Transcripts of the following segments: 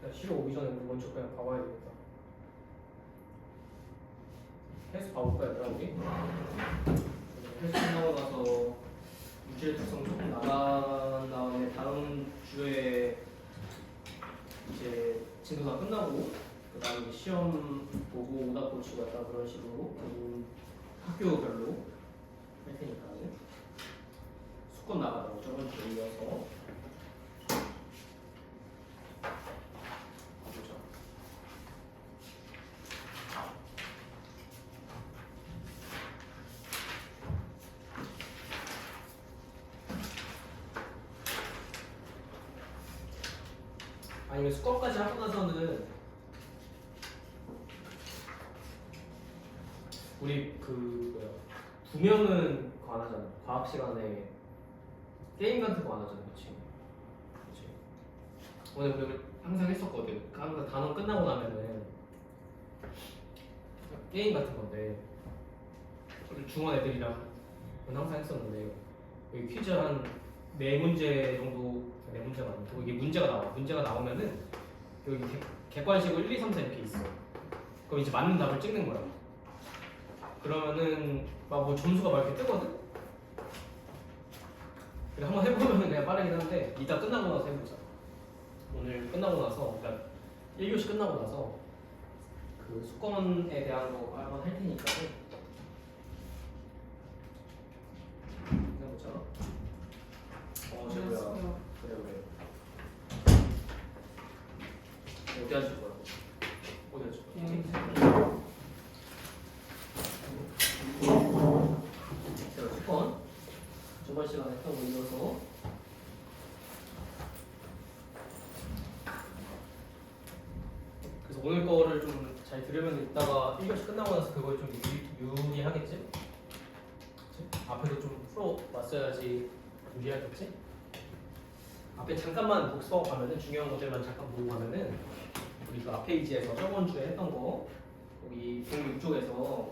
시로 오기 전에 우리 먼저 그냥 봐봐야 되겠다. 해수 봐볼까 얘들아 우리? 해수 끝나고 나서 물질의 특성 조금 나간 다음에 다음 주에 이제 진도가 끝나고 그 다음에 시험 보고 오답 고치고 약간 그런 식으로 학교별로 할 테니까는 수권 나가라고 저번 주에 이어서 보자. 아니면 수권까지 하고 나서는 우리 그 뭐야 2명은 그거 안 하잖아. 과학 시간에 게임 같은 거 안 하잖아, 그렇지? 오늘 우리 항상 했었거든. 항상 단원 끝나고 나면은 게임 같은 건데 우리 중원 애들이랑 항상 했었는데 여기 퀴즈 한 4문제 정도 4문제가 아니고 이게 문제가 나와. 문제가 나오면은 여기 객관식으로 1, 2, 3, 4 이렇게 있어. 그럼 이제 맞는 답을 찍는 거야. 그러면은 막 뭐 점수가 막 이렇게 뜨거든? 그래 한번 해보면 그냥 빠르긴 한데 이따 끝나고 나서 해보자. 오늘 끝나고 나서 그러니까 1교시 끝나고 나서 그 수권에 대한 거 한번 할 테니까 해보자. 제구야. 그래. 어디 하실 거야? 어디 하실 거야? 제가 수권 저번 시간에 했던 거 이어서 그래서 오늘 거를 좀 잘 들으면 이따가 1교시 끝나고 나서 그걸 좀 유리하겠지? 그치? 앞에도 좀 풀어왔어야지 유리하겠지? 앞에 잠깐만 복습하고 가면은 중요한 것들만 잠깐 보고 가면은 우리가 페이지에서 저번 주에 했던 거 여기 106쪽에서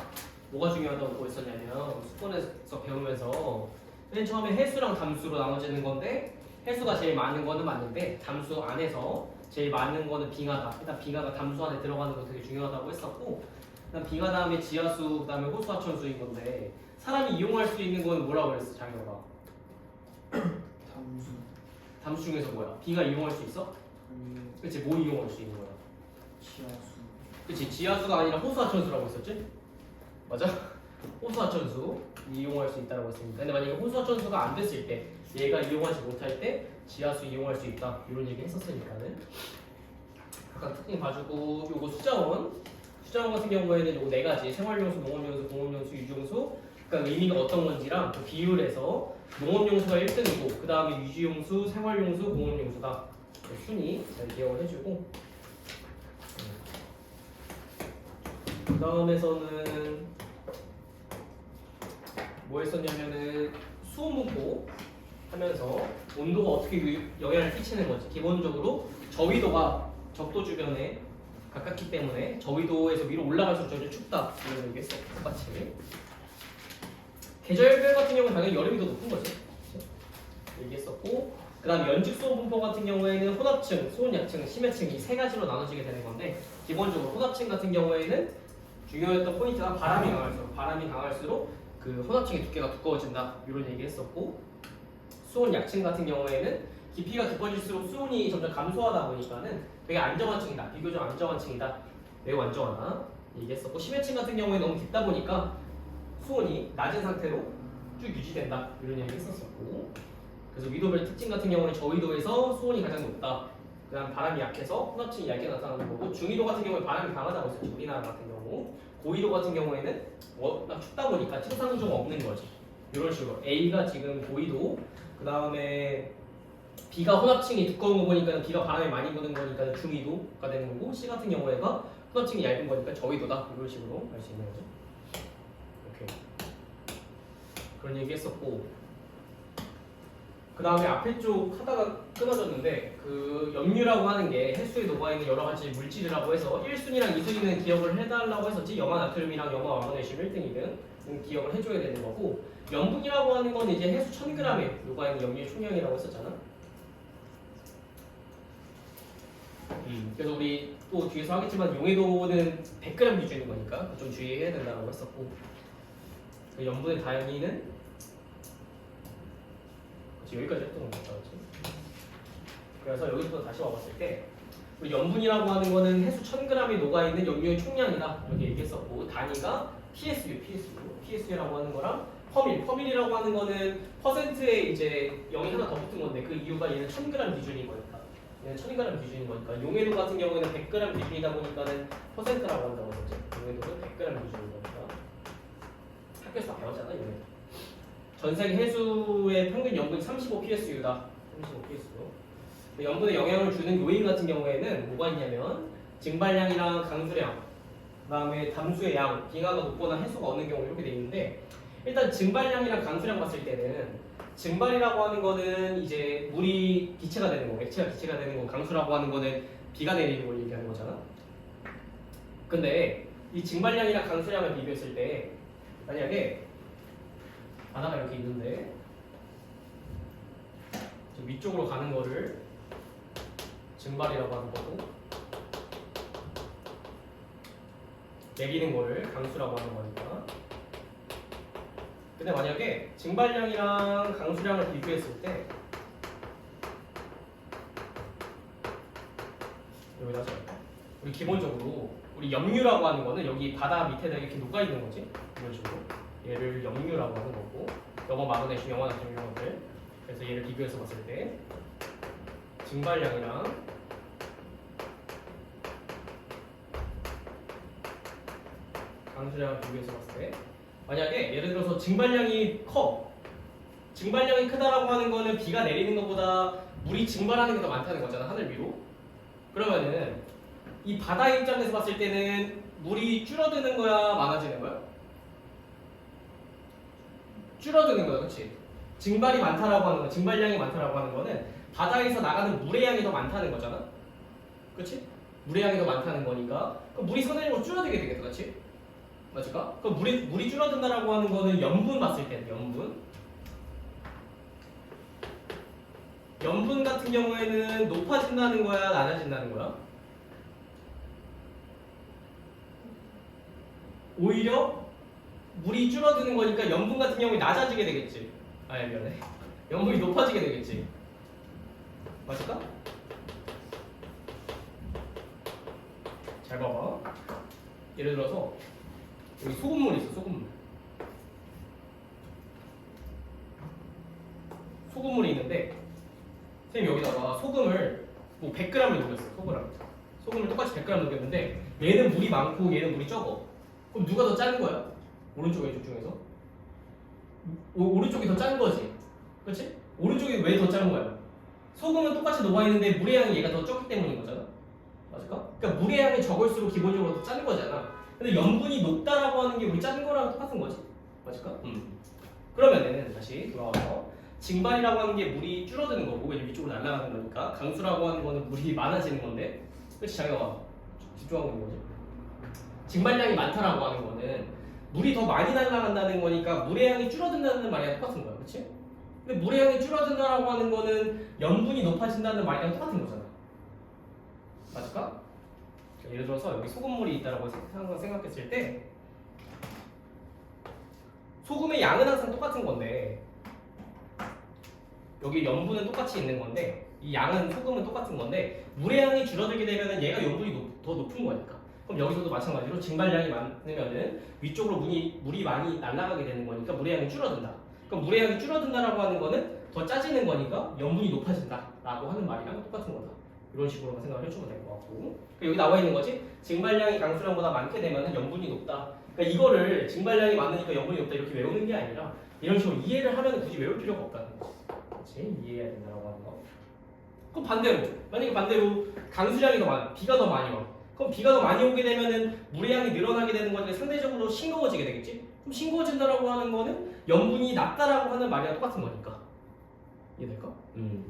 뭐가 중요하다고 보였었냐면 수권에서 배우면서 맨 처음에 해수랑 담수로 나눠지는 건데 해수가 제일 많은 거는 맞는데 담수 안에서 제일 많은 거는 빙하다. 일단 빙하가 담수 안에 들어가는 거 되게 중요하다고 했었고 그다음 빙하 다음에 지하수 그다음에 호수하천수인 건데 사람이 이용할 수 있는 거는 뭐라고 그랬어 장혁아? 담수 중에서 뭐야? 빙하 이용할 수 있어? 그치 뭐 이용할 수 있는 거야? 지하수. 그치 지하수가 아니라 호수하천수라고 했었지? 맞아? 호수하천수 이용할 수 있다고 했으니까 근데 만약에 호수하천수가 안 됐을 때 얘가 이용하지 못할 때 지하수 이용할 수 있다 이런 얘기 했었으니까는 각각 특징 봐주고 요거 수자원 같은 경우에는 요거 4가지 생활용수, 농업용수, 공업용수, 유지용수 그러니까 의미가 어떤 건지랑 그 비율에서 농업용수가 1등이고 그 다음에 유지용수, 생활용수, 공업용수가 순위 잘 기억을 해주고 그 다음에서는 뭐 했었냐면은 수온분포 하면서 온도가 어떻게 영향을 끼치는 건지 기본적으로 저위도가 적도 주변에 가깝기 때문에 저위도에서 위로 올라갈수록 저기 춥다 이런 얘기 했어. 똑같이 계절별 같은 경우는 당연히 여름이 더 높은 거지 얘기했었고 그 다음 연직 수온분포 같은 경우에는 혼합층, 수온약층, 심해층 이 3가지로 나눠지게 되는 건데 기본적으로 혼합층 같은 경우에는 중요했던 포인트가 바람이 강할수록 그 혼합층의 두께가 두꺼워진다 이런 얘기 했었고 수온 약층 같은 경우에는 깊이가 깊어질수록 수온이 점점 감소하다 보니까는 되게 안정한 층이다 비교적 안정한 층이다 매우 안정하다 얘기했었고 심해층 같은 경우에 너무 깊다 보니까 수온이 낮은 상태로 쭉 유지된다 이런 얘기 했었고 그래서 위도별 특징 같은 경우는 저위도에서 수온이 가장 높다 그 다음 바람이 약해서 혼합층이 얇게 나타나는 거고 중위도 같은 경우에 바람이 강하다고 했었죠 우리나라 같은 경우 고위도 같은 경우에는 워낙 춥다 보니까 층상 구조가 없는 거지 이런 식으로 A가 지금 고위도 그 다음에 B가 혼합층이 두꺼운 거 보니까 B가 바람이 많이 부는 거니까 중위도가 되는 거고 C 같은 경우에가 혼합층이 얇은 거니까 저위도다 이런 식으로 알 수 있는 거죠 이렇게 그런 얘기 했었고 그 다음에 앞에 쪽 하다가 끊어졌는데 그 염류라고 하는 게 해수에 녹아있는 여러 가지 물질이라고 해서 1순위랑 2순위는 기억을 해달라고 했었지 염화 나트륨이랑 염화 왕원액슘 1등이든 기억을 해줘야 되는 거고 염분이라고 하는 건 이제 해수 1000g에 녹아있는 염류의 총량이라고 했었잖아 그래서 우리 또 뒤에서 하겠지만 용해도는 100g 기준인 거니까 좀 주의해야 된다고 했었고, 그 염분의 다양이는 여기까지 했던 것 같다, 그렇지? 그래서 여기부터 다시 와봤을 때 우리 염분이라고 하는 거는 해수 1000g이 녹아있는 염료의 총량이다 이렇게 얘기했었고, 단위가 PSU라고 하는 거랑 퍼밀이라고 하는 거는 퍼센트에 이제 0이 하나 더 붙은 건데, 그 이유가 얘는 1000g 기준인 거니까, 얘는 1000g 기준인 거니까. 용해도 같은 경우에는 100g 기준이다 보니까는 퍼센트라고 한다고 했었죠. 용해도는 100g 기준인 거니까. 학교에서 배웠잖아, 용해도. 전 세계 해수의 평균 염분이 35 PSU다. 35 PSU. 염분에 영향을 주는 요인 같은 경우에는 뭐가 있냐면 증발량이랑 강수량, 그다음에 담수의 양, 빙하가 높거나 해수가 없는 경우 이렇게 돼 있는데, 일단 증발량이랑 강수량 봤을 때는 증발이라고 하는 거는 이제 물이 기체가 되는 거, 액체가 기체가 되는 거, 강수라고 하는 거는 비가 내리는 걸 얘기하는 거잖아. 근데 이 증발량이랑 강수량을 비교했을 때 만약에 바다가 이렇게 있는데 저 위쪽으로 가는 거를 증발이라고 하는 거고, 내리는 거를 강수라고 하는 거니까. 근데 만약에 증발량이랑 강수량을 비교했을 때 여기다 써볼까? 우리 기본적으로 우리 염류라고 하는 거는 여기 바다 밑에다 이렇게 녹아 있는 거지, 이런 식으로. 얘를 염류라고 하는 거고, 영어 만원의 영어 같은 경우들. 그래서 얘를 비교해서 봤을 때 증발량이랑 강수량을 비교해서 봤을 때, 만약에 예를 들어서 증발량이 커, 증발량이 크다라고 하는 거는 비가 내리는 것보다 물이 증발하는 게 더 많다는 거잖아, 하늘 위로. 그러면은 이 바다의 입장에서 봤을 때는 물이 줄어드는 거야, 많아지는 거야? 줄어드는 거야, 그렇지? 증발이 많다라고 하는 거, 증발량이 많다라고 하는 거는 바다에서 나가는 물의 양이 더 많다는 거잖아, 그렇지? 물의 양이 더 많다는 거니까 그럼 물이 선행적으로 줄어들게 되겠다, 그렇지? 맞을까? 그럼 물이 줄어든다라고 하는 거는 염분 봤을 때, 염분 같은 경우에는 높아진다는 거야, 낮아진다는 거야? 오히려 물이 줄어드는 거니까 염분 같은 경우에 낮아지게 되겠지. 미안해. 염분이 높아지게 되겠지. 맞을까? 잘 봐봐. 예를 들어서 여기 소금물이 있어, 소금물이 있는데, 선생님 여기다가 소금을 뭐 100g을 녹였어. 소금을 똑같이 100g 녹였는데 얘는 물이 많고 얘는 물이 적어. 그럼 누가 더 작은 거야? 오른쪽 왼쪽 중에서? 오른쪽이 더 작은 거지, 그렇지? 오른쪽이 왜 더 작은 거야? 소금은 똑같이 녹아있는데 물의 양이 얘가 더 적기 때문인 거잖아, 맞을까? 그러니까 물의 양이 적을수록 기본적으로 더 작은 거잖아. 근데 염분이 높다라고 하는 게 우리 작은 거랑 똑같은 거지, 맞을까? 그러면은 다시 돌아와서 증발이라고 하는 게 물이 줄어드는 거고, 왜냐면 위쪽으로 날아가는 거니까. 강수라고 하는 거는 물이 많아지는 건데, 그렇지? 자기가 집중하고 있는 거지. 증발량이 많다라고 하는 거는 물이 더 많이 날아간다는 거니까 물의 양이 줄어든다는 말이랑 똑같은 거야, 그렇지? 근데 물의 양이 줄어든다라고 하는 거는 염분이 높아진다는 말이랑 똑같은 거잖아, 맞을까? 예를 들어서 여기 소금물이 있다라고 생각했을 때 소금의 양은 항상 똑같은 건데, 여기 염분은 똑같이 있는 건데 이 양은, 소금은 똑같은 건데 물의 양이 줄어들게 되면은 얘가 염분이 더 높은 거니까. 그럼 여기서도 마찬가지로 증발량이 많으면은 위쪽으로 물이 많이 날아가게 되는 거니까 물의 양이 줄어든다. 그럼 물의 양이 줄어든다라고 하는 거는 더 짜지는 거니까 염분이 높아진다라고 하는 말이랑 똑같은 거다. 이런 식으로만 생각을 해주면 될 것 같고, 여기 나와 있는 거지. 증발량이 강수량보다 많게 되면은 염분이 높다. 그러니까 이거를 증발량이 많으니까 염분이 높다 이렇게 외우는 게 아니라 이런 식으로 이해를 하면 굳이 외울 필요가 없다는 거지. 그렇지? 이해해야 된다라고 하는 거. 그럼 만약에 반대로 강수량이 더 많아, 비가 더 많이 와. 그럼 비가 더 많이 오게 되면은 물의 양이 늘어나게 되는 거니까 상대적으로 싱거워지게 되겠지? 그럼 싱거워진다라고 하는 거는 염분이 낮다라고 하는 말이랑 똑같은 거니까. 이해될까?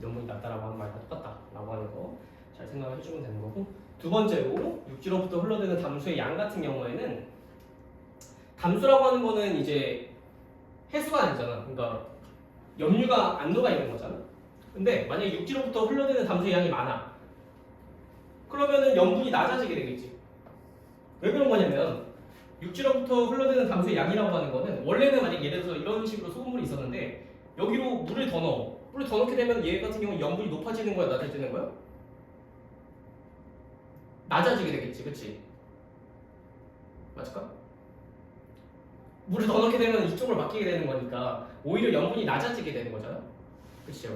염분이 낮다라고 하는 말이랑 똑같다라고 하는 거 잘 생각을 해주면 되는 거고, 두 번째로 육지로부터 흘러드는 담수의 양 같은 경우에는, 담수라고 하는 거는 이제 해수가 아니잖아. 그러니까 염류가 안 녹아 있는 거잖아. 근데 만약에 육지로부터 흘러드는 담수의 양이 많아. 그러면은 염분이 낮아지게 되겠지. 왜 그런 거냐면 육지로부터 흘러드는 담수의 양이라고 하는 거는 원래는 만약 예를 들어서 이런 식으로 소금물이 있었는데 여기로 물을 더 넣어. 물을 더 넣게 되면 얘 같은 경우는 염분이 높아지는 거야, 낮아지는 거야? 낮아지게 되겠지, 그치? 맞을까? 물을 더 넣게 되면 이쪽으로 바뀌게 되는 거니까 오히려 염분이 낮아지게 되는 거잖아. 그치요?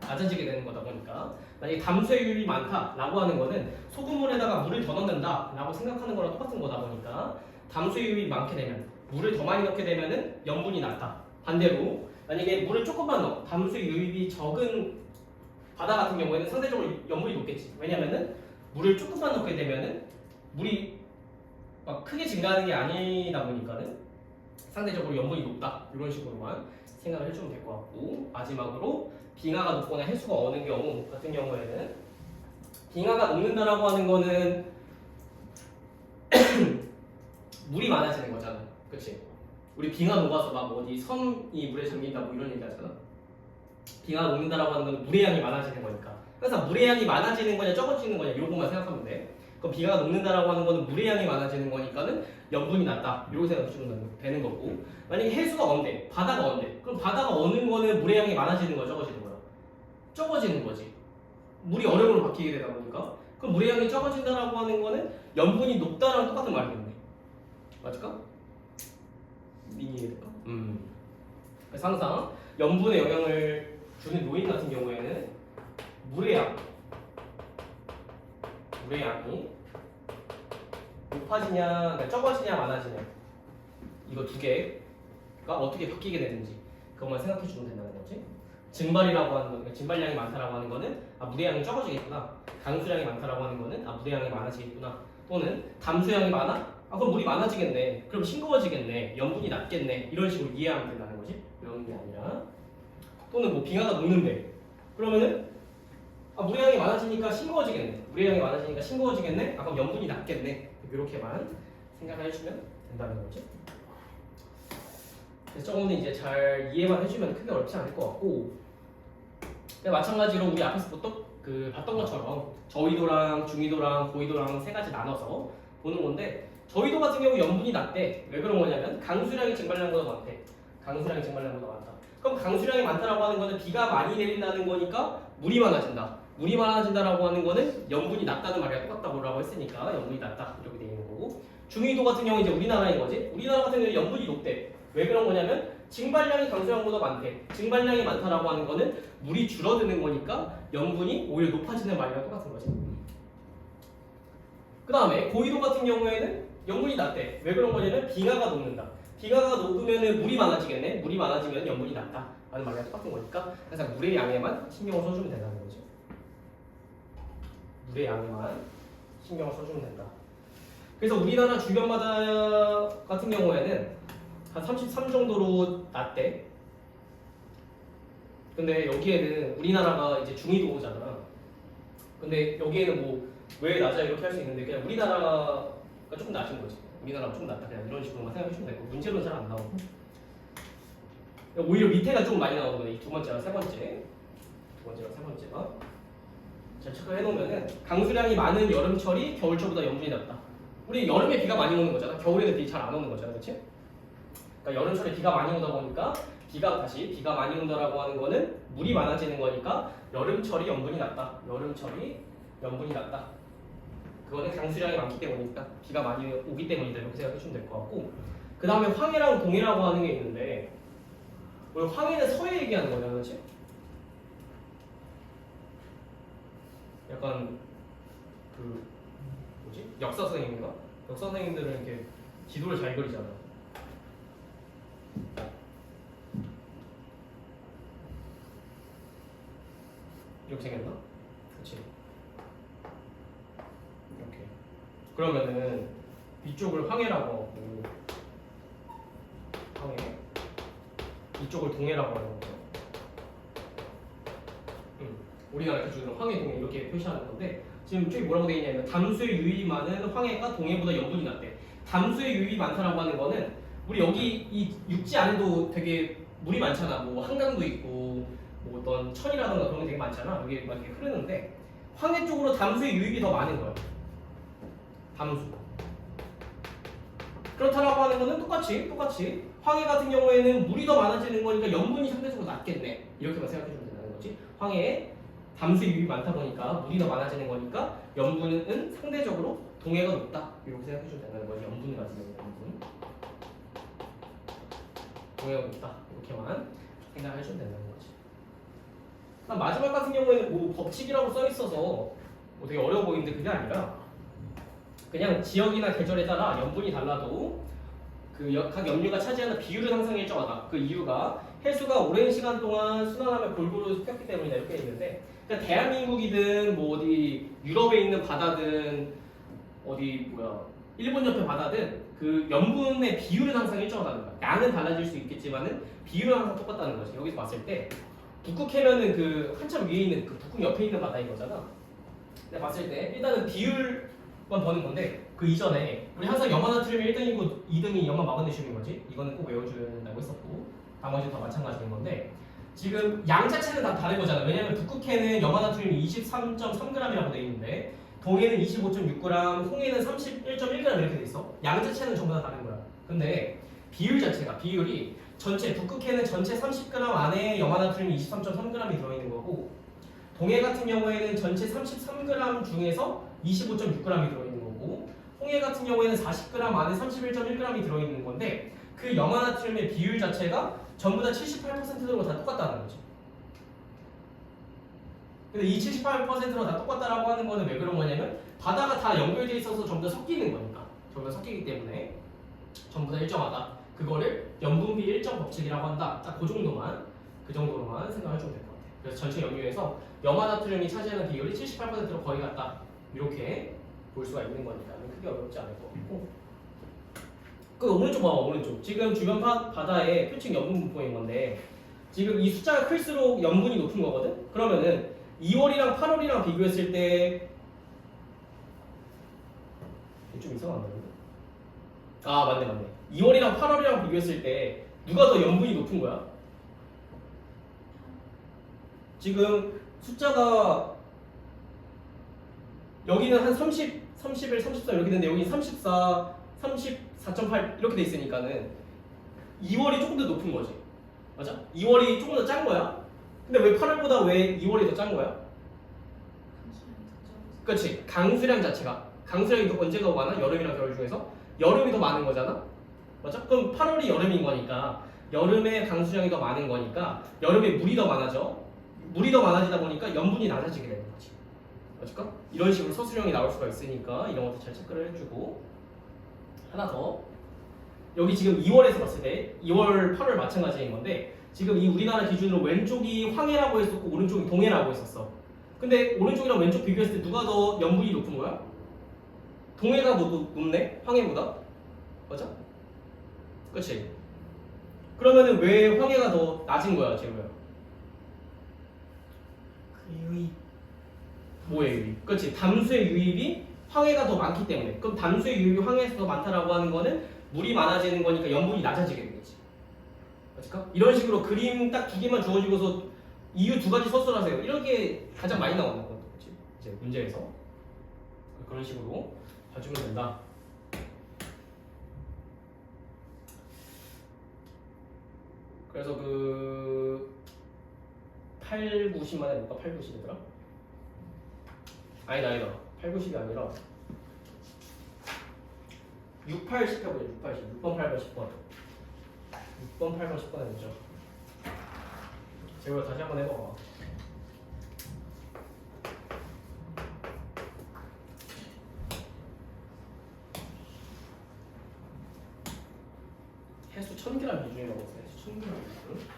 낮아지게 되는 거다 보니까 만약에 담수율이 많다라고 하는 거는 소금물에다가 물을 더 넣는다라고 생각하는 거랑 똑같은 거다 보니까 담수율이 많게 되면 물을 더 많이 넣게 되면은 염분이 낮다. 반대로 만약에 물을 조금만 넣어 담수 유입이 적은 바다 같은 경우에는 상대적으로 염분이 높겠지. 왜냐면은 물을 조금만 넣게 되면은 물이 막 크게 증가하는 게 아니다 보니까는 상대적으로 염분이 높다. 이런 식으로만 생각을 해주면 될 것 같고, 마지막으로 빙하가 높거나 해수가 어는 경우 같은 경우에는 빙하가 녹는다라고 하는 거는 물이 많아지는 거잖아. 그치? 우리 빙하 녹아서 막 어디 섬이 물에 잠긴다 뭐 이런 얘기 하잖아. 빙하가 녹는다라고 하는 건 물의 양이 많아지는 거니까. 항상 물의 양이 많아지는 거냐 적어지는 거냐 이런 것만 생각하면 돼. 그럼 빙하가 녹는다라고 하는 거는 물의 양이 많아지는 거니까는 염분이 낮다. 이렇게 생각하시면 되는 거고. 만약에 해수가 언대, 바다가 언대. 그럼 바다가 어는 거는 물의 양이 많아지는 거야, 적어지는 거야? 적어지는 거지. 물이 얼음으로 바뀌게 되다 보니까. 그럼 물의 양이 적어진다라고 하는 거는 염분이 높다랑 똑같은 말이겠네. 맞을까? 이해될까? 그래서 항상 염분에 영향을 주는 요인 같은 경우에는 물의 양이 높아지냐, 그러니까 적어지냐, 많아지냐 이거 두 개가 어떻게 바뀌게 되는지 그것만 생각해 주면 된다는 거지. 증발이라고 하는 거, 증발량이 많다라고 하는 거는 물의 양이 적어지겠구나. 강수량이 많다라고 하는 거는 물의 양이 많아지겠구나. 또는 담수량이 많아? 그럼 물이 많아지겠네. 그럼 싱거워지겠네. 염분이 낮겠네. 이런 식으로 이해하면 된다는 거지. 이런 게 아니라. 또는 뭐 빙하가 녹는데. 그러면은 물의 양이 많아지니까 싱거워지겠네. 물의 양이 많아지니까 싱거워지겠네. 그럼 염분이 낮겠네. 이렇게만 생각을 해주면 된다는 거지. 그래서 조금은 이제 잘 이해만 해주면 크게 어렵지 않을 것 같고. 마찬가지로 우리 앞에서 봤던 것처럼 저위도랑 중위도랑 고위도랑 세 가지 나눠서 보는 건데, 저위도 같은 경우 염분이 낮대. 왜 그런 거냐면 강수량이 증발량보다 많대. 강수량이 증발량보다 많다. 그럼 강수량이 많다라고 하는 거는 비가 많이 내린다는 거니까 물이 많아진다. 물이 많아진다라고 하는 거는 염분이 낮다는 말이랑 똑같다고 했으니까 염분이 낮다 이렇게 되어 있는 거고, 중위도 같은 경우 이제 우리나라인 거지. 우리나라 같은 경우는 염분이 높대. 왜 그런 거냐면 증발량이 강수량보다 많대. 증발량이 많다라고 하는 거는 물이 줄어드는 거니까 염분이 오히려 높아지는 말이랑 똑같은 거지. 그 다음에 고위도 같은 경우에는 염분이 낮대. 왜 그런 거냐면 빙하가 녹는다. 빙하가 녹으면 물이 많아지겠네. 물이 많아지면 염분이 낮다 라는 말이랑 똑같은 거니까 항상 물의 양에만 신경을 써주면 된다는 거죠. 물의 양에만 신경을 써주면 된다. 그래서 우리나라 주변 바다 같은 경우에는 한 33 정도로 낮대. 근데 여기에는 우리나라가 이제 중위도잖아. 근데 여기에는 뭐 왜 낮아 이렇게 할 수 있는데 그냥 우리나라가 조금 낮은 거지. 우리나라가 좀 낮다. 그냥 이런 식으로만 생각해 주면 되고 문제로는 잘 안 나오고. 오히려 밑에가 좀 많이 나오는 거네. 이 두 번째랑 세 번째. 두 번째랑 세 번째가. 자, 체크해 놓으면은 강수량이 많은 여름철이 겨울철보다 염분이 낮다. 우리 여름에 비가 많이 오는 거잖아. 겨울에는 비 잘 안 오는 거잖아. 그렇지? 그러니까 여름철에 비가 많이 오다 보니까 비가 많이 온다라고 하는 거는 물이 많아지는 거니까 여름철이 염분이 낮다. 여름철이 염분이 낮다. 그거는 강수량이 많기 때문이니까 비가 많이 오기 때문이다. 이렇게 생각해 주면 될 것 같고, 그 다음에 황해랑 동해라고 하는 게 있는데, 우리 황해는 서해 얘기하는 거잖아, 그렇지? 약간 그 뭐지? 역사 선생님인가? 역사 선생님들은 이렇게 지도를 잘 그리잖아. 이렇게 생겼나? 그렇지. 이렇게. 그러면은 이쪽을 황해라고 하고 황해, 이쪽을 동해라고 하는 거죠. 우리나라 기준으로 황해, 동해 이렇게 표시하는 건데, 지금 저기 뭐라고 되어 있냐면 담수의 유입이 많은 황해가 동해보다 염분이 낮대. 담수의 유입이 많다라고 하는 거는 우리 여기 이 육지 안에도 되게 물이 많잖아. 뭐 한강도 있고 뭐 어떤 천이라던가 그런 게 되게 많잖아. 여기 막 이렇게 흐르는데, 황해 쪽으로 담수의 유입이 더 많은 거예요. 담수. 그렇다라고 하는 거는 똑같이 황해 같은 경우에는 물이 더 많아지는 거니까 염분이 상대적으로 낮겠네. 이렇게만 생각해 주면 된다는 거지. 황해에 담수의 유입이 많다 보니까 물이 더 많아지는 거니까 염분은 상대적으로 동해가 높다. 이렇게 생각해 주면 된다는 거지. 염분 같은 경우는 염분. 동해가 높다. 이렇게만 생각해 주면 된다는 거지. 그다음 마지막 같은 경우에는 뭐 법칙이라고 써 있어서 뭐 되게 어려워 보이는데 그게 아니라 그냥 지역이나 계절에 따라 염분이 달라도 각 염류가 차지하는 비율은 항상 일정하다. 그 이유가 해수가 오랜 시간 동안 순환하며 골고루 섞였기 때문이다 이렇게 있는데, 그러니까 대한민국이든 뭐 어디 유럽에 있는 바다든 어디 일본 옆에 바다든 그 염분의 비율은 항상 일정하다는 거야. 양은 달라질 수 있겠지만은 비율은 항상 똑같다는 거지. 여기서 봤을 때 북극해면은 그 한참 위에 있는 그 북극 옆에 있는 바다인 거잖아. 근데 봤을 때 일단은 비율 만 버는 건데 그 이전에 우리 항상 염화나트륨이 1등이고 2등이 염화 마그네슘인 거지. 이거는 꼭 외워준다고 했었고 나머지는 다 마찬가지인 건데 지금 양 자체는 다 다른 거잖아. 왜냐면 북극해는 염화나트륨이 23.3g이라고 돼 있는데 동해는 25.6g, 홍해는 31.1g 이렇게 돼 있어. 양 자체는 전부 다 다른 거야. 근데 비율이 전체 북극해는 전체 30g 안에 염화나트륨이 23.3g이 들어있는 거고 동해 같은 경우에는 전체 33g 중에서 25.6g이 들어있는 거고 홍해 같은 경우에는 40g 안에 31.1g이 들어있는 건데 그 염화나트륨의 비율 자체가 전부 다 78%로 다 똑같다는 거지. 근데 이 78%로 다 똑같다라고 하는 거는 왜 그런 거냐면 바다가 다 연결돼 있어서 전부 다 섞이는 거니까. 전부 다 섞이기 때문에 전부 다 일정하다. 그거를 염분비 일정 법칙이라고 한다. 딱 그 정도로만 생각해 주면 될 것 같아요. 그래서 전체 염류에서 염화나트륨이 차지하는 비율이 78%로 거의 같다. 이렇게 볼 수가 있는 거니까 크게 어렵지 않을 것 같고. 그 오른쪽 봐봐. 오른쪽. 지금 주변 바다의 표층 염분 분포인 건데 지금 이 숫자가 클수록 염분이 높은 거거든. 그러면은 2월이랑 8월이랑 비교했을 때 좀 이상한데? 아 맞네. 2월이랑 8월이랑 비교했을 때 누가 더 염분이 높은 거야? 지금 숫자가 여기는 한 30, 31, 34 이렇게 되는데 여기는 34, 34.8 이렇게 돼 있으니까는 2월이 조금 더 높은 거지. 맞아? 2월이 조금 더 짠 거야. 근데 왜 8월보다 왜 2월이 더 짠 거야? 그렇지. 강수량이 언제 더 많아? 여름이랑 겨울 중에서 여름이 더 많은 거잖아. 맞아? 그럼 8월이 여름인 거니까 여름에 강수량이 더 많은 거니까 여름에 물이 더 많아져. 물이 더 많아지다 보니까 염분이 낮아지게 되는 거지. 맞을까? 이런 식으로 서술형이 나올 수가 있으니까 이런 것도 잘 체크를 해주고. 하나 더. 여기 지금 2월에서 봤을 때 2월, 8월 마찬가지인 건데 지금 이 우리나라 기준으로 왼쪽이 황해라고 했었고 오른쪽이 동해라고 했었어. 근데 오른쪽이랑 왼쪽 비교했을 때 누가 더 염분이 높은 거야? 동해가 높네? 황해보다? 맞아? 그치? 그러면은 왜 황해가 더 낮은 거야, 재호야? 그 유입. 뭐의 유입? 그렇지. 담수의 유입이 황해가 더 많기 때문에. 그럼 담수의 유입이 황해에서 더 많다라고 하는 거는 물이 많아지는 거니까 염분이 낮아지게 되겠지. 맞을까? 이런 식으로 그림 딱 두 개만 주어지고서 이유 두 가지 서술하세요. 이런 게 가장 많이 나오는 거지. 이제 문제에서 그런 식으로 봐주면 된다. 그래서 그 8, 90만 해볼까? 8, 90이더라? 아니다. 8, 90이 아니라 6, 8, 10 해보자. 6, 8, 10. 6번, 8번, 10번. 6번, 8번, 10번 해보죠. 제가 다시 한번 해봐봐. 해수 1000g 기준이라고 했어요. 해수 1000g 기준.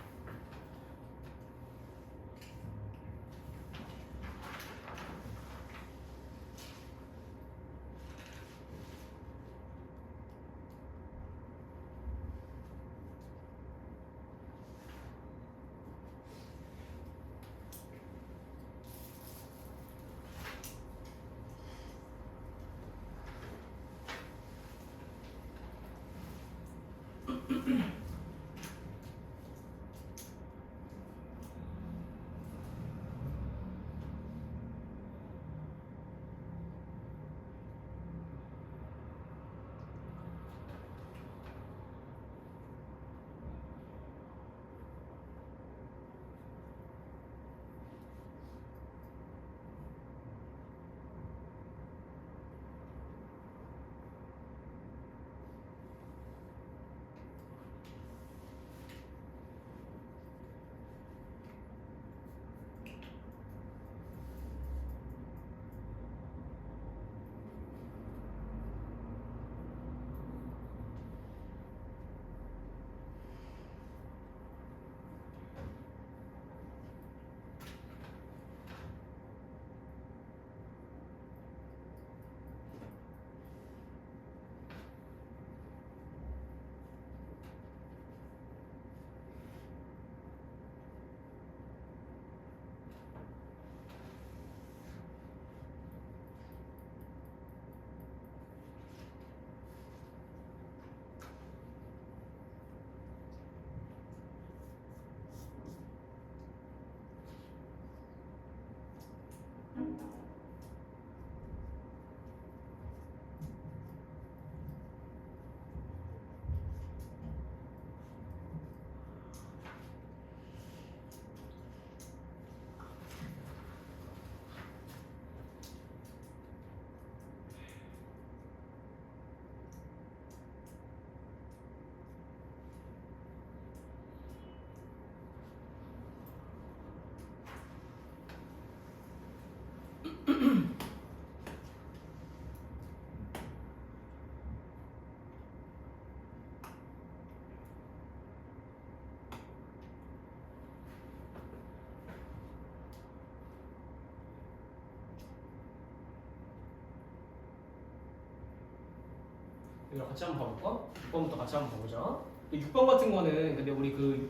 이거 같이 한번 봐볼까? 6번부터 같이 한번 봐보자. 6번 같은 거는 근데 우리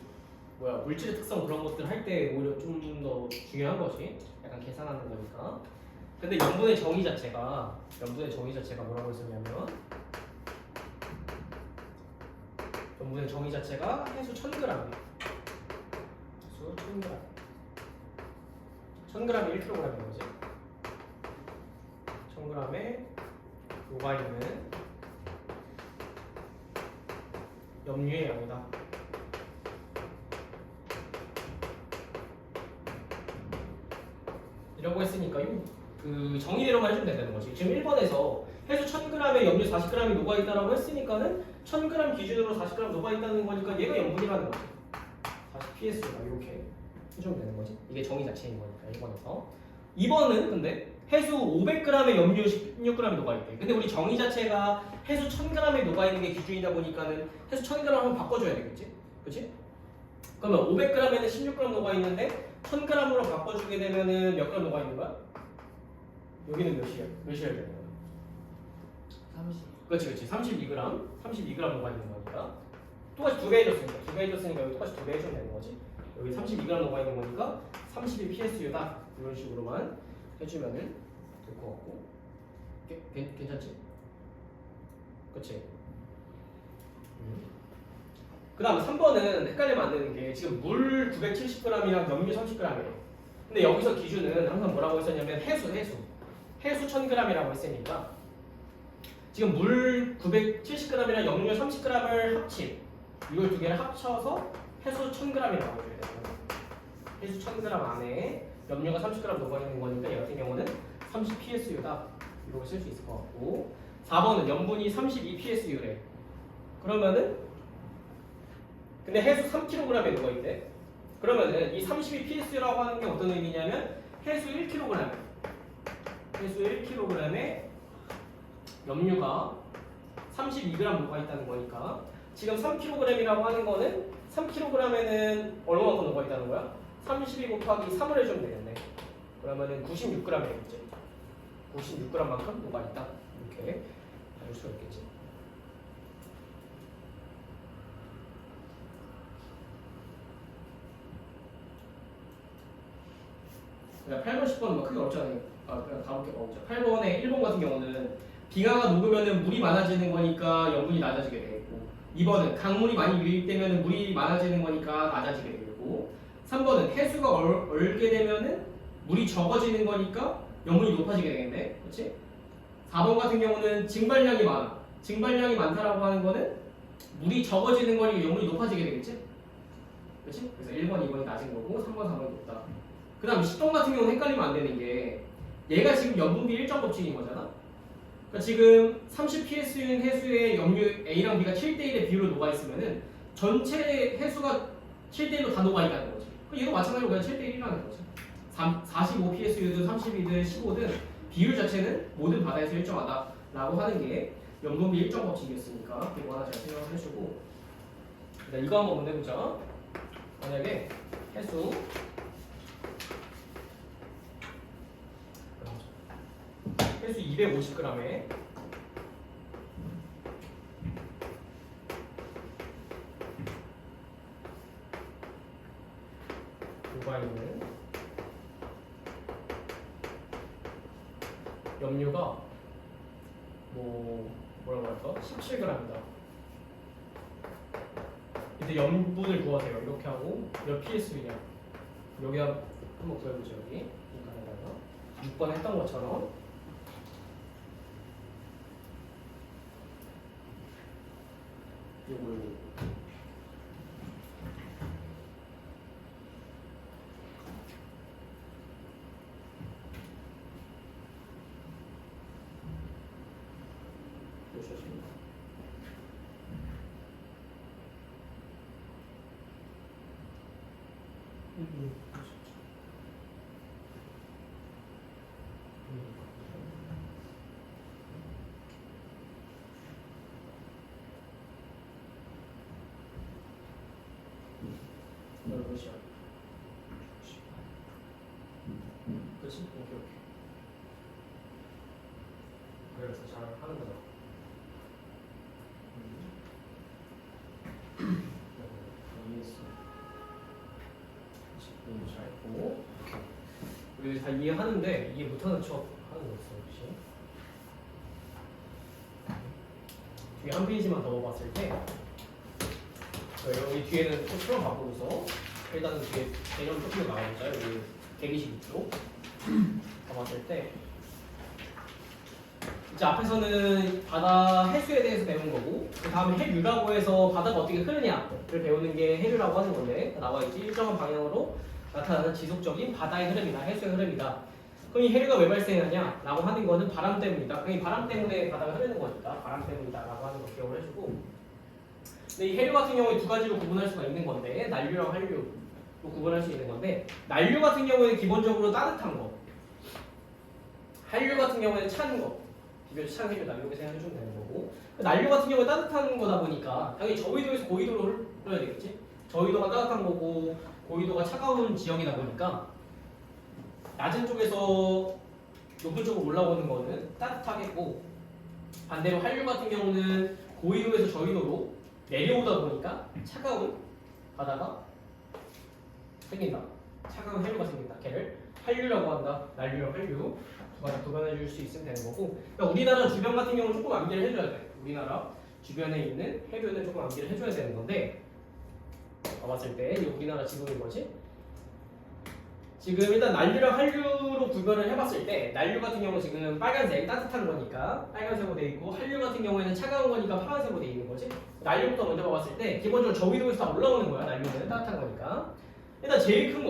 물질의 특성 그런 것들 할 때 오히려 좀 더 중요한 거지. 약간 계산하는 거니까. 근데 염분의 정의 자체가 뭐라고 했었냐면 염분의 정의 자체가 해수 1000g이에요. 해수 1000g. 1000g이 1kg인 거지. 1000g에 녹아있는 염류의 양이다. 이라고 했으니까 그 정의대로만 해주면 된다는 거지. 지금 1번에서 해수 1000g에 염류 40g이 녹아있다라고 했으니까는 1000g 기준으로 40g 녹아있다는 거니까 얘가 염분이라는 거지. 40pS가 이렇게 해주면 되는 거지. 이게 정의 자체인 거니까 1번에서. 2번은 근데 해수 500g에 염류 16g이 녹아있대. 근데 우리 정의 자체가 해수 1000g에 녹아있는 게 기준이다 보니까는 해수 1000g 한번 바꿔줘야 되겠지? 그치? 그러면 500g에는 16g 녹아있는데 1000g으로 바꿔주게 되면은 몇 g 녹아있는 거야? 여기는 몇이야 되는 거야? 30. 그렇지 32g 녹아있는 거니까 똑같이 2배 해줬으니까 여기 똑같이 2배 해주면 되는 거지. 여기 32g 녹아있는 거니까 32psu다 이런 식으로만 해주면은 될 것 같고 괜찮지? 그치? 그 다음 3번은 헷갈리면 안 되는 게 지금 물 970g이랑 염류 30g이에요. 근데 여기서 기준은 항상 뭐라고 했었냐면 해수 1000g이라고 했으니까 지금 물 970g이랑 염류 30g을 합친 이걸 두 개를 합쳐서 해수 1000g이라고 해줘야 돼요. 해수 1000g 안에 염류가 30g 녹아있는 거니까 이 같은 경우는 30psu다 이렇게 쓸 수 있을 것 같고 4번은 염분이 32psu래. 그러면은 근데 해수 3kg에 녹아있대. 그러면은 이 32psu라고 하는 게 어떤 의미냐면 해수 1kg에 염류가 32g 녹아있다는 거니까 지금 3kg이라고 하는 거는 3kg에는 얼마만큼 녹아있다는 거야? 32 곱하기 3을 해주면 되겠네. 그러면은 96g 되겠지. 96g만큼 녹아있다. 이렇게 알 수가 있겠지. 그냥 8번, 10번은 뭐 크게 어렵잖아요. 그냥 가볍게 봐보자. 8번에 1번 같은 경우는 빙하가 녹으면 물이 많아지는 거니까 염분이 낮아지게 되고 2번은 강물이 많이 유입되면 물이 많아지는 거니까 낮아지게 되고 3번은 해수가 얼게 되면은 물이 적어지는 거니까 염분이 높아지게 되겠네. 그렇지? 4번 같은 경우는 증발량이 많아. 증발량이 많다라고 하는 거는 물이 적어지는 거니까 염분이 높아지게 되겠지? 그렇지? 그래서 1번, 2번이 낮은 거고 3번, 4번이 높다. 그 다음 10번 같은 경우는 헷갈리면 안 되는 게 얘가 지금 염분비 일정 법칙인 거잖아. 그러니까 지금 30psu인 해수에 염류 A랑 B가 7대1의 비율로 녹아있으면은 전체 해수가 7대1로 다 녹아있다는 거지. 얘도 마찬가지로 그냥 7대1이라는 거지. 45psu든 30이든 15든 비율 자체는 모든 바다에서 일정하다라고 하는 게 염분비 일정 법칙이었으니까 이거 하나 잘 생각을 해주고 이거 한번 문제보자. 만약에 해수 해수 250g에 녹아있는 염류가 뭐라고 할까? 17g이다. 이제 염분을 구하세요. 이렇게 하고 몇 psu냐? 여기 한번 구해보죠. 여기 인간에다가 6번 했던 것처럼 요거 보셔주시면 몇이야? 그렇지? 오케이. 그래서 잘 하는 거죠. 있고 우리 다 이해하는데 이해 못하는 척 하는 거 있어요 혹시? 뒤에 한 페이지만 더 봤을 때 여기 뒤에는 또 처음 바꾸고서 일단은 뒤에 개념 조금 나와보자. 여기 122쪽 봐봤을 때 이제 앞에서는 바다 해수에 대해서 배운 거고 그 다음에 해류라고 해서 바다가 어떻게 흐르냐를 배우는 게 해류라고 하는 건데 나와있지. 일정한 방향으로 나타나는 지속적인 바다의 흐름이다. 해수의 흐름이다. 그럼 이 해류가 왜 발생하냐 라고 하는 거는 바람 때문이다. 그럼 이 바람 때문에 바다가 흐르는 거니까 바람 때문이다 라고 하는 거 기억을 해주고 근데 이 해류 같은 경우에 두 가지로 구분할 수가 있는 건데 난류랑 한류로 구분할 수 있는 건데 난류 같은 경우에는 기본적으로 따뜻한 거 한류 같은 경우에는 찬 거 비교적 찬 해류다 이렇게 생각해주면 되는 거고 난류 같은 경우에 따뜻한 거다 보니까 당연히 저위도에서 고위도로 흘러야 되겠지. 저위도가 따뜻한 거고 고위도가 차가운 지역이다 보니까 낮은 쪽에서 높은 쪽으로 올라오는 거는 따뜻하겠고 반대로 한류 같은 경우는 고위도에서 저위도로 내려오다 보니까 차가운 바다가 생긴다. 차가운 해류가 생긴다. 걔를 한류라고 한다. 난류랑 한류 두 가지 구분해 줄 수 있으면 되는 거고 그러니까 우리나라 주변 같은 경우는 조금 암기를 해줘야 돼. 우리나라 주변에 있는 해류는 조금 암기를 해줘야 되는 건데 봐봤을 때 이 우리나라 지도인 거지. 지금 일단 난류랑 한류로 구별을 해봤을 때 난류 같은 경우 지금 빨간색 따뜻한 거니까 빨간색으로 돼 있고 한류 같은 경우에는 차가운 거니까 파란색으로 돼 있는 거지. 난류부터 먼저 봐봤을 때 기본적으로 저위도에서 다 올라오는 거야. 난류는 따뜻한 거니까. 일단 제일 큰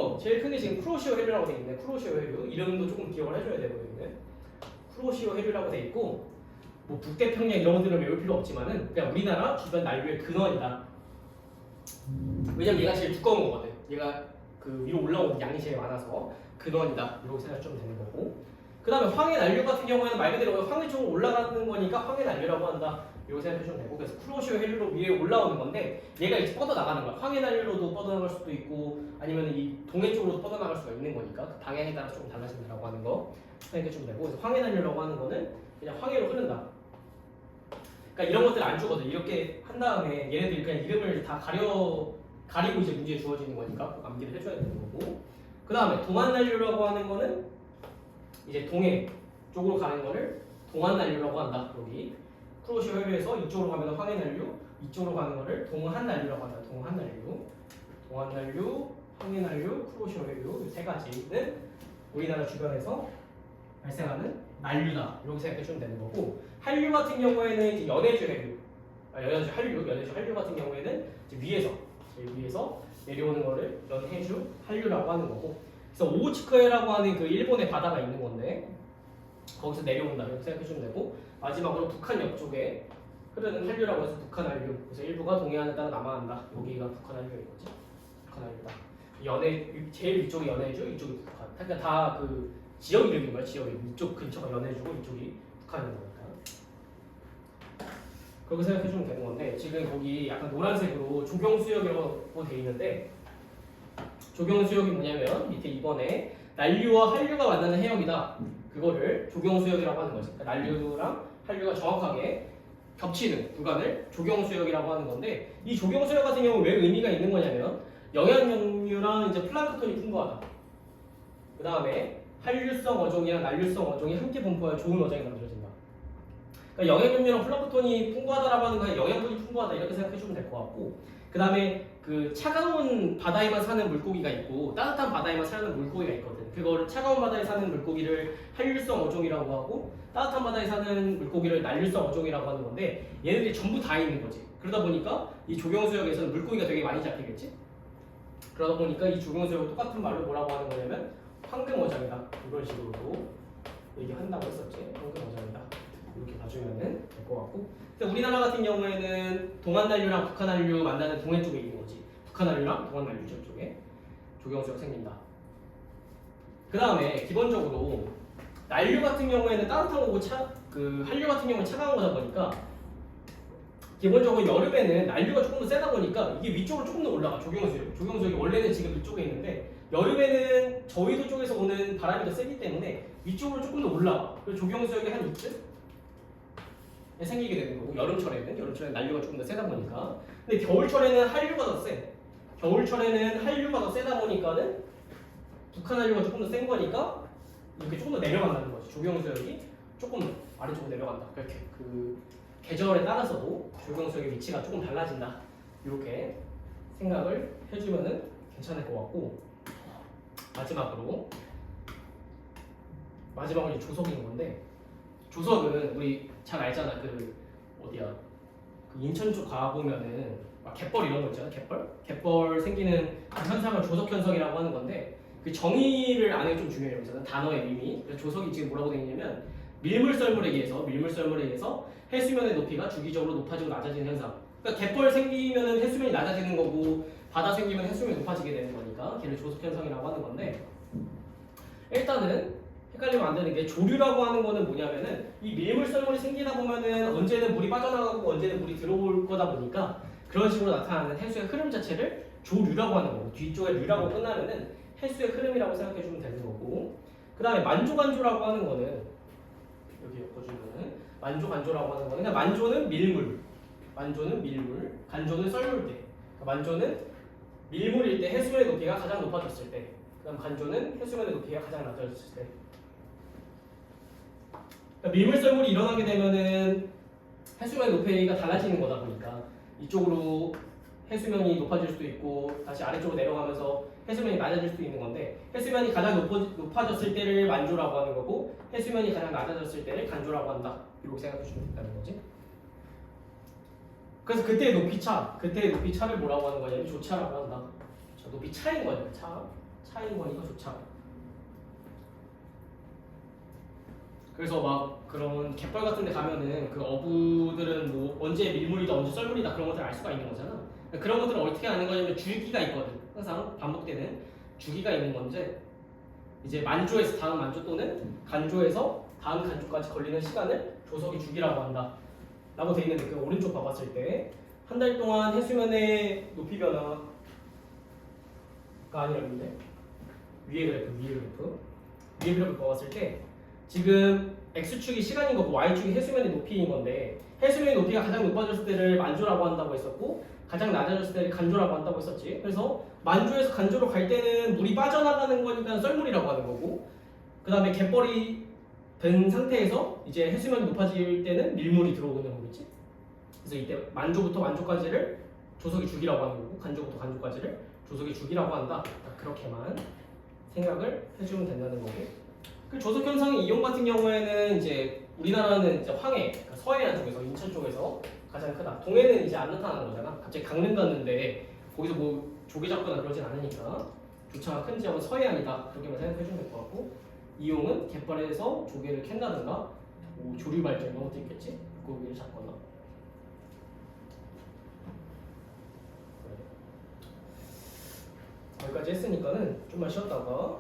게 지금 쿠로시오 해류라고 돼 있네. 쿠로시오 해류 이름도 조금 기억을 해줘야 되거든요. 쿠로시오 해류라고 돼 있고 뭐 북태평양 이런 것들은 외울 필요 없지만은 그냥 우리나라 주변 난류의 근원이다. 왜냐면 얘가 제일 두꺼운 거거든. 얘가 그 위로 올라오는 양이 제일 많아서 근원이다 이렇게 생각하면 되는 거고 그 다음에 황해 난류 같은 경우에는 말 그대로 황해 쪽으로 올라가는 거니까 황해 난류라고 한다 이렇게 생각하시면 되고 그래서 쿠로시오 해류로 위에 올라오는 건데 얘가 이제 뻗어나가는 거야. 황해 난류로도 뻗어나갈 수도 있고 아니면 이 동해 쪽으로도 뻗어나갈 수가 있는 거니까 그 방향에 따라 조금 달라진다라고 하는 거 생각하시면 되고 그래서 황해 난류라고 하는 거는 그냥 황해로 흐른다. 그러니까 이런 것들 안 주거든. 이렇게 한 다음에 얘네들이 그냥 이름을 다 가리고 이제 문제에 주어지는 거니까 꼭 암기를 해줘야 되는 거고 그 다음에 동안난류라고 하는 거는 이제 동해 쪽으로 가는 거를 동안난류라고 한다. 여기 쿠로시오 해류에서 이쪽으로 가면 황해난류 이쪽으로 가는 거를 동한난류라고 한다. 동한난류, 황해난류, 쿠로시오 해류 이 세 가지는 우리나라 주변에서 발생하는 난류다 이렇게 생각해주면 되는 거고 한류 같은 경우에는 이제 연해주 해류 연해주 한류 같은 경우에는 이제 위에서 내려오는 거를 연해주 한류라고 하는 거고 그래서 오호츠크해라고 하는 그 일본의 바다가 있는 건데 거기서 내려온다 이렇게 생각해주면 되고 마지막으로 북한 옆쪽에 흐르는 한류라고 해서 북한 한류 그래서 일부가 동해안을 따라 남하한다 여기가 북한 한류인 거지. 북한 한류다. 제일 위쪽이 연해주 이쪽이 북한 그러니까 다 그 지역 이름인 거야. 지역 이름 이쪽 근처가 연해주고 이쪽이 북한인 거니까 그렇게 생각해주면 되는 건데 지금 거기 약간 노란색으로 조경수역이라고 돼 있는데 조경수역이 뭐냐면 밑에 2번에 난류와 한류가 만나는 해역이다. 그거를 조경수역이라고 하는 거지. 그러니까 난류랑 한류가 정확하게 겹치는 구간을 조경수역이라고 하는 건데 이 조경수역 같은 경우 왜 의미가 있는 거냐면 영양용류랑 이제 플랑크톤이 풍부하다. 그 다음에 한류성 어종이랑 난류성 어종이 함께 분포할 좋은 어종이 만들어진다. 그러니까 영양용류랑 플랑크톤이 풍부하다라고 하는 거에 영양분이 풍부하다 이렇게 생각해주면 될 것 같고 그 다음에 그 차가운 바다에만 사는 물고기가 있고 따뜻한 바다에만 사는 물고기가 있거든. 그거를 차가운 바다에 사는 물고기를 한류성 어종이라고 하고 따뜻한 바다에 사는 물고기를 난류성 어종이라고 하는 건데 얘네들이 전부 다 있는 거지. 그러다 보니까 이 조경수역에서는 물고기가 되게 많이 잡히겠지. 그러다 보니까 이 조경수역을 똑같은 말로 뭐라고 하는 거냐면 황금어장이다 이런 식으로도 얘기한다고 했었지. 황금어장이다 이렇게 봐주면 될 것 같고 근데 우리나라 같은 경우에는 동안난류랑 북한난류 만나는 동해 쪽에 있는 거지. 북한난류랑 동안난류 쪽에 조경수역 생긴다. 그 다음에 기본적으로 난류 같은 경우에는 따뜻한 거고 한류 같은 경우는 차가운 거다 보니까 기본적으로 여름에는 난류가 조금 더 세다 보니까 이게 위쪽으로 조금 더 올라가. 조경수역이 원래는 지금 이쪽에 있는데 여름에는 저위도 쪽에서 오는 바람이 더 세기 때문에 위쪽으로 조금 더 올라가. 그래서 조경수역이 한 이쯤 생기게 되는 거고 여름철에는 난류가 조금 더 세다 보니까 근데 겨울철에는 한류가 더 세. 겨울철에는 한류가 더 세다 보니까는 북한한류가 조금 더 센 거니까 이렇게 조금 더 내려간다는 거지. 조경수역이 조금 아래쪽으로 내려간다. 그렇게 그 계절에 따라서도 조경수역의 위치가 조금 달라진다. 이렇게 생각을 해주면은 괜찮을 것 같고, 마지막으로 이제 조석인 건데, 조석은 우리 잘 알잖아. 그 어디야? 그 인천 쪽 가보면은 막 갯벌 이런 거 있잖아. 갯벌 생기는 그 현상을 조석 현상이라고 하는 건데, 그 정의를 아는 게 좀 중요해요. 여기서는 단어의 의미. 그래서 조석이 지금 뭐라고 되어 있냐면 밀물썰물에 의해서 해수면의 높이가 주기적으로 높아지고 낮아지는 현상. 그러니까 갯벌 생기면은 해수면이 낮아지는 거고, 바다 생기면 해수면이 높아지게 되는 거니까 걔를 조석 현상이라고 하는 건데, 일단은 헷갈리면 안 되는 게 조류라고 하는 거는 뭐냐면은 이 밀물썰물이 생기다 보면은 언제는 물이 빠져나가고 언제는 물이 들어올 거다 보니까 그런 식으로 나타나는 해수의 흐름 자체를 조류라고 하는 거고, 뒤쪽에 류라고 끝나면은 해수의 흐름이라고 생각해 주면 되는 거고, 그 다음에 만조간조라고 하는 거는 여기 엮어주면은 만조간조라고 하는 거는 그냥 만조는 밀물, 간조는 썰물대. 그러니까 만조는 밀물일 때 해수면의 높이가 가장 높아졌을 때, 그다음 간조는 해수면의 높이가 가장 낮아졌을 때. 그러니까 밀물썰물이 일어나게 되면은 해수면의 높이가 달라지는 거다 보니까 이쪽으로 해수면이 높아질 수도 있고 다시 아래쪽으로 내려가면서 해수면이 낮아질 수도 있는 건데, 해수면이 가장 높아졌을 때를 만조라고 하는 거고 해수면이 가장 낮아졌을 때를 간조라고 한다. 이렇게 생각해 주면 된다는 거지. 그래서 그때의 높이 차를 뭐라고 하는 거냐면 조차라고 한다. 높이 차인 거니까 차인 거니까 조차. 그래서 막 그런 갯벌 같은 데 가면은 그 어부들은 뭐 언제 밀물이다 언제 썰물이다 그런 것들을 알 수가 있는 거잖아. 그런 것들을 어떻게 아는 거냐면 주기가 있거든. 항상 반복되는 주기가 있는 건데, 이제 만조에서 다음 만조 또는 간조에서 다음 간조까지 걸리는 시간을 조석이 주기라고 한다 라고 돼 있는데, 그 오른쪽 봐봤을 때 한 달 동안 해수면의 높이 변화가 아니었는데 위에 그래프 봐봤을 때 지금 X축이 시간인 거고 Y축이 해수면의 높이인 건데, 해수면의 높이가 가장 높아졌을 때를 만조라고 한다고 했었고 가장 낮아졌을 때를 간조라고 한다고 했었지. 그래서 만조에서 간조로 갈 때는 물이 빠져나가는 거니까 썰물이라고 하는 거고, 그 다음에 갯벌이 된 상태에서 이제 해수면이 높아질 때는 밀물이 들어오는 거겠지. 그래서 이때 만조부터 만조까지를 조석이 주기라고 하는 거고 간조부터 간조까지를 조석이 주기라고 한다. 그렇게만 생각을 해주면 된다는 거고, 그 조석 현상의 이용 같은 경우에는 이제 우리나라는 이제 황해, 그러니까 서해안 쪽에서 인천 쪽에서 가장 크다. 동해는 이제 안 나타나는 거잖아. 갑자기 강릉 갔는데 거기서 뭐 조개 잡거나 그러진 않으니까 조차가 큰 지역은 서해안이다. 그렇게만 생각해 주면 될 것 같고, 이용은 갯벌에서 조개를 캔다든가 뭐 조류 발전 이런 것도 있겠지. 고기를 잡거나. 여기까지 했으니까는 좀만 쉬었다가